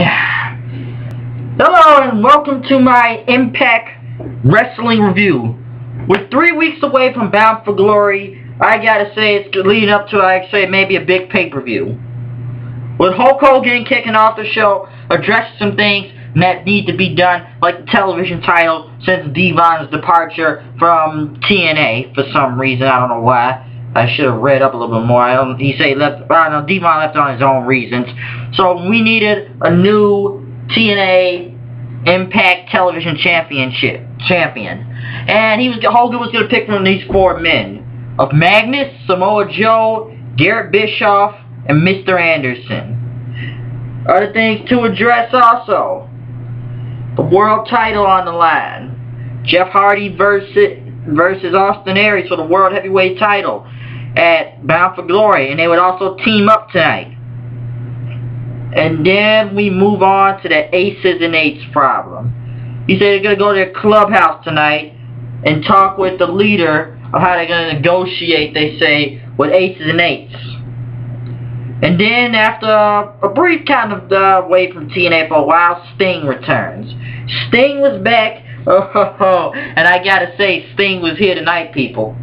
Hello and welcome to my Impact Wrestling review. We're 3 weeks away from Bound for Glory. I gotta say it's leading up to, I'd say, maybe a big pay-per-view. With Hulk Hogan kicking off the show, addressing some things that need to be done, like the television title, since Devon's departure from TNA for some reason. I don't know why. I should have read up a little bit more. He said Devon left on his own reasons. So we needed a new TNA Impact Television champion. And Hogan was going to pick from these 4 men. Of Magnus, Samoa Joe, Garrett Bischoff, and Mr. Anderson. Other things to address also. The world title on the line. Jeff Hardy versus Austin Aries for the world heavyweight title at Bound for Glory. And they would also team up tonight. And then we move on to the Aces&8's problem. He said they're going to go to their clubhouse tonight and talk with the leader of how they're going to negotiate, they say, with Aces&8's. And then after a brief kind of away from TNA for a while, Sting returns. Sting was back. And I gotta say, Sting was here tonight, people.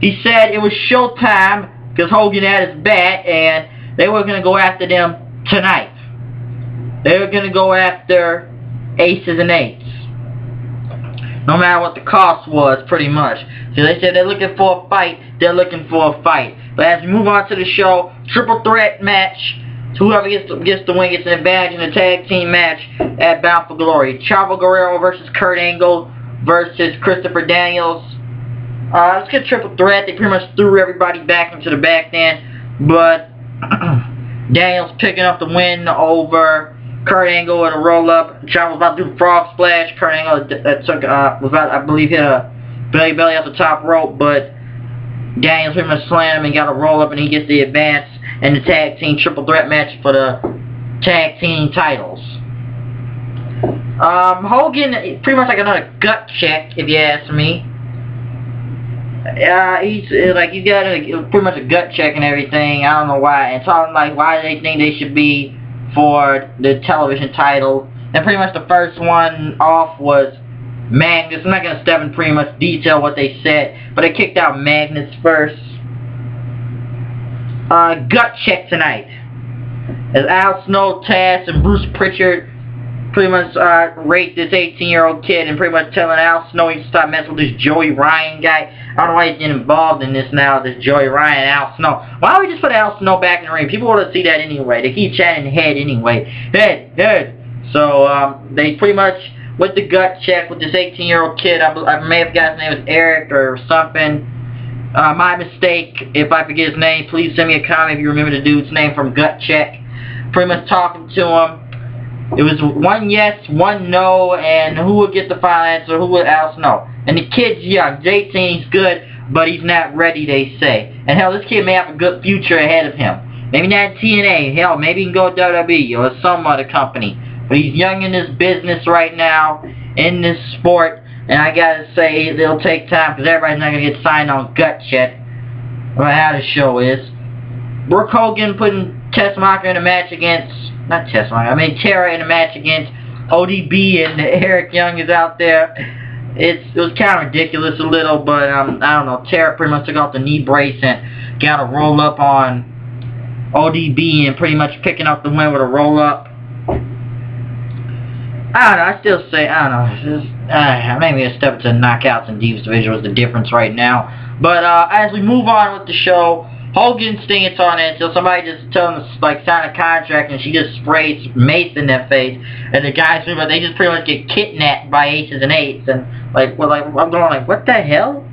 He said it was showtime because Hogan had his bat and they were going to go after them tonight. They were going to go after Aces&8's. No matter what the cost was, pretty much. So they said they're looking for a fight. They're looking for a fight. But as we move on to the show, triple threat match. Whoever gets the win gets an advantage in the tag team match at Bound for Glory. Chavo Guerrero versus Kurt Angle versus Christopher Daniels. Let's get triple threat. They pretty much threw everybody back into the back then. But Daniels picking up the win over Kurt Angle with a roll-up. Chavo was about to do the frog splash. Kurt Angle took, was about, I believe, hit a belly off the top rope, but Daniels pretty much slammed him and got a roll-up, and he gets the advance in the tag team triple threat match for the tag team titles. Hogan, pretty much like another gut check, if you ask me. He's got pretty much a gut check and everything. I don't know why. And talking like why they think they should be for the television title. And pretty much the first one off was Magnus. I'm not going to step in pretty much detail what they said, but they kicked out Magnus first. Gut check tonight. As Al Snow, Taz, and Bruce Pritchard pretty much raped this 18-year-old kid and pretty much telling Al Snow he should stop messing with this Joey Ryan guy. I don't know why he's getting involved in this now, this Joey Ryan and Al Snow. Why don't we just put Al Snow back in the ring? People want to see that anyway. They keep chatting head anyway. Head. So, they pretty much, with the gut check with this 18-year-old kid, I may have got his name was Eric or something. My mistake. If I forget his name, please send me a comment if you remember the dude's name from gut check. Pretty much talking to him. It was 1 yes, 1 no, and who would get the final answer? Who would Al Snow? And the kid's young. He's 18, he's good, but he's not ready, they say. And hell, this kid may have a good future ahead of him. Maybe not TNA. Hell, maybe he can go to WWE or some other company. But he's young in this business right now, in this sport. And I gotta say, it'll take time because everybody's not gonna get signed on gut check. About how the show is. Brooke Hogan putting Tess Mocker in a match against, not Tess Mocker, I mean Tara in a match against ODB, and Eric Young is out there. It was kind of ridiculous a little, but I don't know. Tara pretty much took off the knee brace and got a roll up on ODB and pretty much picking up the win with a roll up. I don't know. I still say, I don't know. Maybe a step to knockouts and Divas Division was the difference right now. But as we move on with the show, Hogan, Sting, and Tony until somebody just tell them to like sign a contract, and she just sprays mace in their face, and the guys, they just pretty much get kidnapped by Aces&8's, and I'm going like, what the hell?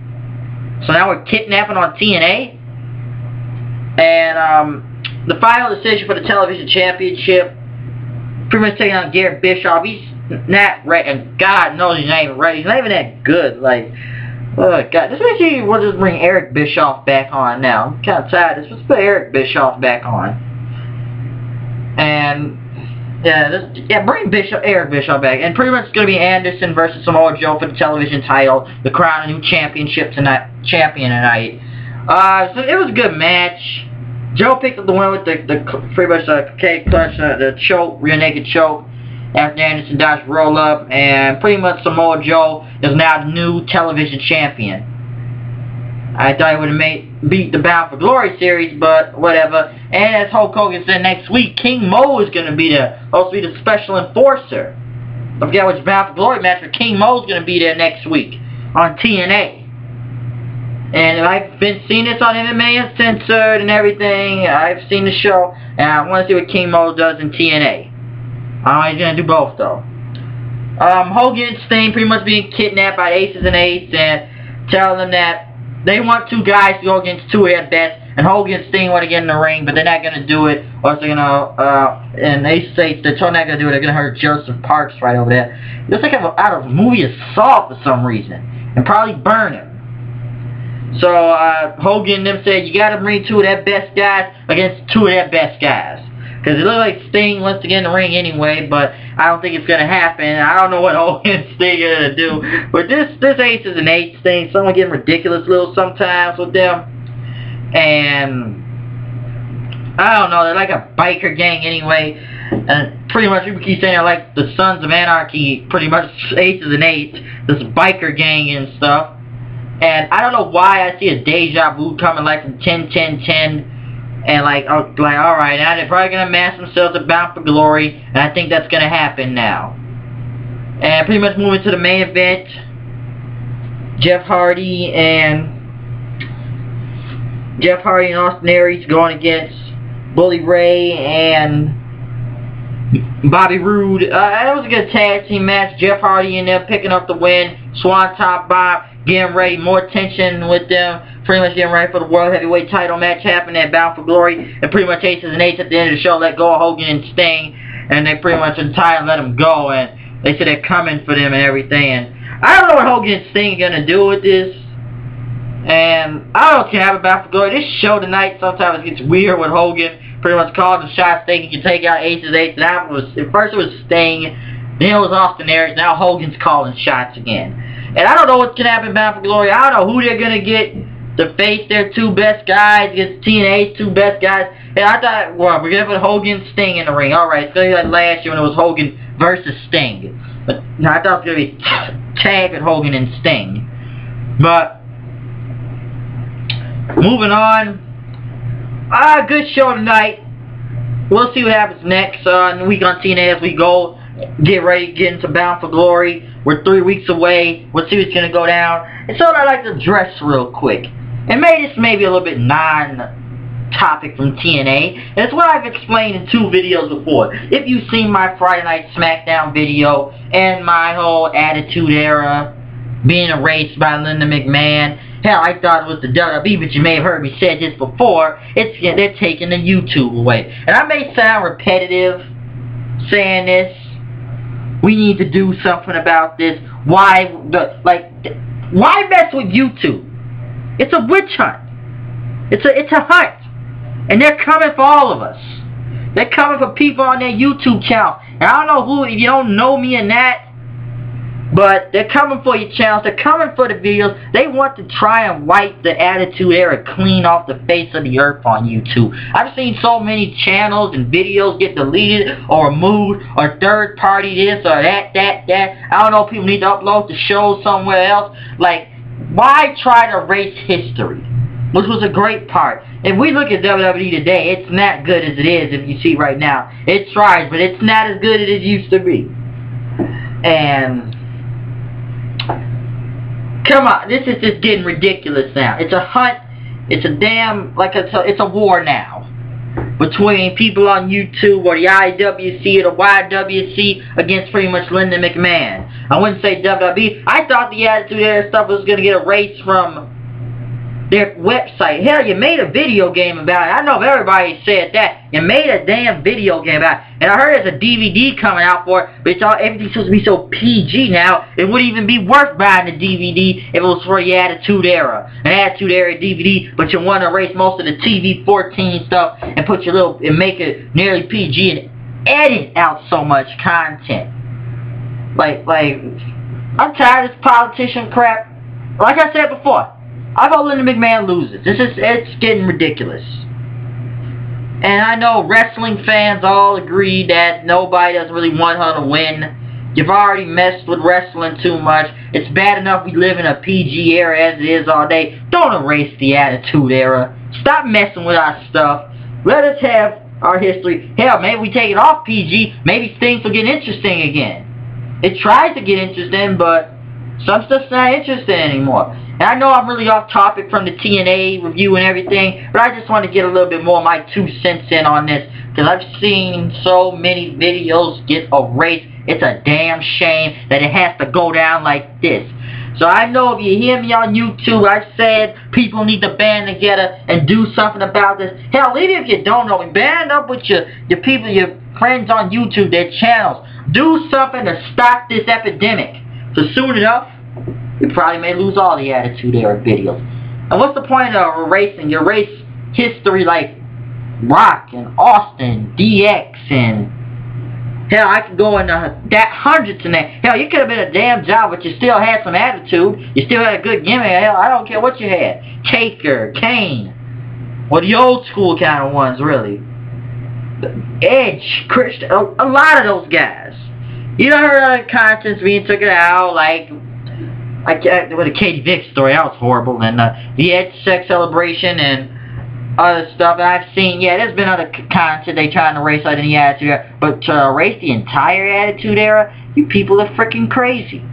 So now we're kidnapping on TNA, and the final decision for the television championship, pretty much taking on Garrett Bischoff. He's not ready, and God knows he's not even ready. He's not even that good. Like, oh God, this makes you want to just bring Eric Bischoff back on now. I'm kind of tired of this. Let's put Eric Bischoff back on. And yeah, bring Eric Bischoff back. And pretty much it's going to be Anderson versus Samoa Joe for the television title, the crown a new champion tonight. So it was a good match. Joe picked up the win with the pretty much the cake clutch, the choke, rear naked choke. After Anderson dodged roll up, and pretty much Samoa Joe is now the new television champion. I thought he would have beat the Bound for Glory series, but whatever. And as Hulk Hogan said, next week King Mo is going to be there, supposed to be the special enforcer. Don't forget which Bound for Glory match, but King Mo is going to be there next week on TNA. And I've been seeing this on MMA Uncensored and everything. I've seen the show, and I want to see what King Mo does in TNA. He's going to do both, though. Hogan and Sting pretty much being kidnapped by Aces&8's and telling them that they want two guys to go against two of their best, and Hogan and Sting want to get in the ring, but they're not going to do it, or they're going to, and Aces&8's, they're totally not going to do it, they're going to hurt Joseph Parks right over there. It looks like out of a movie Assault for some reason, and probably burn him. So, Hogan and them said, you got to bring two of their best guys against two of their best guys. Because it looks like Sting wants to get in the ring anyway, but I don't think it's going to happen. I don't know what Hogan and Sting are going to do. But this Aces&8's thing, someone getting ridiculous little sometimes with them. And I don't know, they're like a biker gang anyway. And pretty much people keep saying they're like the Sons of Anarchy, pretty much Aces&8's, this biker gang and stuff. And I don't know why I see a deja vu coming like from 10-10-10. And like alright, now they're probably going to mask themselves at Bound for Glory, and I think that's going to happen now. And pretty much moving to the main event, Jeff Hardy and Austin Aries going against Bully Ray and Bobby Roode. That was a good tag team match. Jeff Hardy and them picking up the win. Swanton Bomb getting ready, more tension with them. Pretty much getting ready for the World Heavyweight title match happening at Bound for Glory. And pretty much Aces&8's at the end of the show let go of Hogan and Sting. And they pretty much entire let them go. And they said they're coming for them and everything. And I don't know what Hogan and Sting are going to do with this. And I don't care about Bound for Glory. This show tonight sometimes gets weird with Hogan. Pretty much calls the shots, thinking he can take out Aces&8's. Now at first it was Sting. Then it was Austin Aries. Now Hogan's calling shots again. And I don't know what's going to happen in Bound for Glory. I don't know who they're going to get to face their two best guys against TNA's two best guys. And I thought, well, we're going to put Hogan and Sting in the ring. Alright, it's going to be like last year when it was Hogan versus Sting. But no, I thought it was going to be tag with Hogan and Sting. But moving on. Good show tonight. We'll see what happens next week on TNA as we go. Get ready, get into Bound for Glory. We're 3 weeks away. We'll see what's going to go down. And so I'd like to address real quick. And maybe this may be a little bit non-topic from TNA. And it's what I've explained in 2 videos before. If you've seen my Friday Night SmackDown video and my whole Attitude Era being erased by Linda McMahon. Hell, I thought it was the WWE, but you may have heard me say this before. They're taking the YouTube away. And I may sound repetitive saying this. We need to do something about this. Why mess with YouTube? It's a witch hunt. It's a hunt. And they're coming for all of us. They're coming for people on their YouTube channel. And I don't know who, if you don't know me and that, but they're coming for your channels. They're coming for the videos. They want to try and wipe the Attitude Era clean off the face of the earth on YouTube. I've seen so many channels and videos get deleted or removed or third party this or that. I don't know if people need to upload the show somewhere else. Like, why try to erase history? Which was a great part. If we look at WWE today, it's not good as it is if you see right now. It tries, but it's not as good as it used to be. And come on, this is just getting ridiculous now. It's a hunt. It's a damn, it's a war now. Between people on YouTube or the IWC or the YWC against pretty much Linda McMahon. I wouldn't say WWE. I thought the Attitude Era stuff was going to get erased from their website. Hell, you made a video game about it. I know everybody said that. You made a damn video game about it. And I heard there's a DVD coming out for it, but everything's supposed to be so PG now, it wouldn't even be worth buying the DVD if it was for your Attitude Era. An Attitude Era DVD, but you want to erase most of the TV-14 stuff and put your little, and make it nearly PG and edit out so much content. Like, I'm tired of this politician crap. Like I said before, I vote Linda McMahon loses. It's getting ridiculous. And I know wrestling fans all agree that nobody doesn't really want her to win. You've already messed with wrestling too much. It's bad enough we live in a PG era as it is all day. Don't erase the Attitude Era. Stop messing with our stuff. Let us have our history. Hell, maybe we take it off PG. Maybe things will get interesting again. It tries to get interesting, but some stuff's not interesting anymore. And I know I'm really off topic from the TNA review and everything, but I just want to get a little bit more of my 2 cents in on this, because I've seen so many videos get erased. It's a damn shame that it has to go down like this. So I know if you hear me on YouTube, I've said people need to band together and do something about this. Hell, even if you don't know me, band up with your people, your friends on YouTube, their channels. Do something to stop this epidemic. So soon enough, we probably may lose all the Attitude Era videos. And what's the point of erasing? You erase history like Rock and Austin, DX, and hell, I could go in that hundreds in there. Hell, you could have been a damn job, but you still had some attitude. You still had a good gimmick. Hell, I don't care what you had. Taker, Kane, or the old school kind of ones, really. Edge, Christian, a lot of those guys. You done heard of Conscience being took it out, like with the Katie Vick story, that was horrible, and the Edge sex celebration and other stuff that I've seen. Yeah, there's been other content they trying to erase out in the Attitude Era, but to erase the entire Attitude Era, you people are freaking crazy.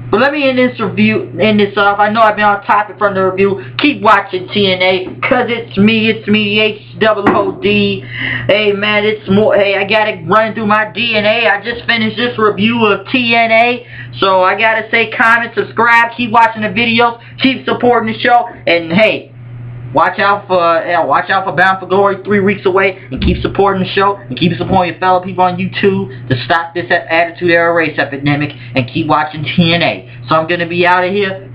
But let me end this off. I know I've been on topic from the review. Keep watching TNA, cause it's me, the H-O-O-D. Hey man, it's more. Hey, I got it running through my DNA. I just finished this review of TNA, so I gotta say, comment, subscribe, keep watching the videos, keep supporting the show, and hey, watch out for Bound for Glory 3 weeks away, and keep supporting the show, and keep supporting your fellow people on YouTube to stop this Attitude Era race epidemic, and keep watching TNA. So I'm gonna be out of here.